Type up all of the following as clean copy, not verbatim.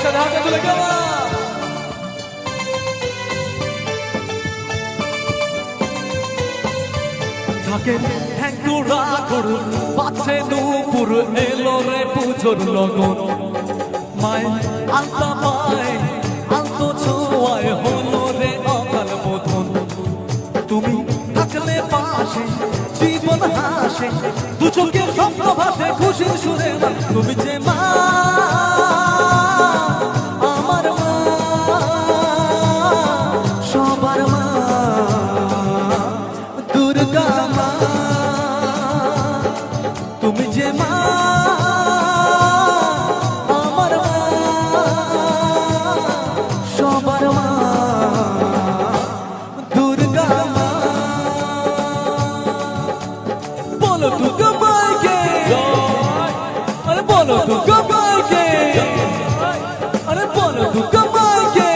একসাথে হাতে তুলে গেলাম। থাকে হ্যাঙ্গুরা গুর পাছে নূপুর এলো রে পুজোর লগন মায় আলতা পায় আলতো ছোঁয়ায় হলো রে অকাল বোধন তুমি থাকলে পাশে জীবন হাসে দু চোখের স্বপ্ন ভাসে খুশির সুরে তুমি যে মা আমার মা সবার মা দুর্গা মা তুমি যে মা আমার মা সবার মা দুর্গা মা বলো দুর্গা মাইকে আরে বলো দুর্গা মাইকে আরে বলো দুর্গা মাইকে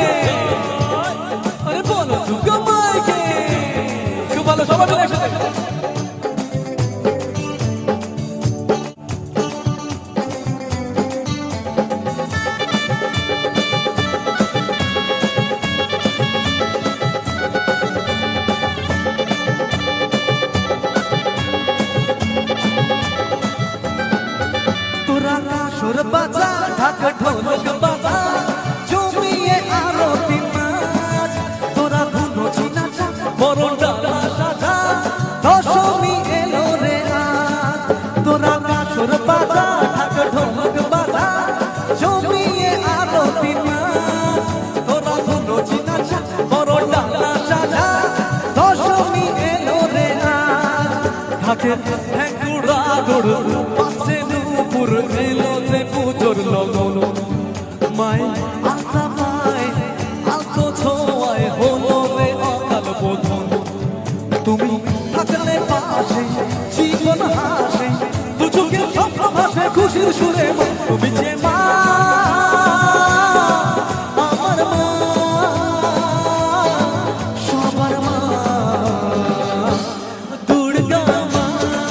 আরে বলো দুর্গা মাইকে খুব ভালো সবাই মিলে একসাথে সুর বাজা ঢাক ঢোলক বাজা জমিয়ে আরতি নাচ তোরা ধুনো চিনাচা বরণ ডালা সাজা দশমী এলো রে আজ তোরা সুর বাজা ঢাক ঢোলক বাজা জমিয়ে আরতি নাচ তোরা ধুনো চিনাচা বরণ ডালা সাজা দশমী এলো রে আজ ঢাকের হ্যাঙ্গুরা গুড় পাশে নূপুর এলো রে পুজোর লগন মায় আলতা পায় আলতো ছোঁয়ায় হলো রে অকাল বোধন তুমি থাকলে পাশে জীবন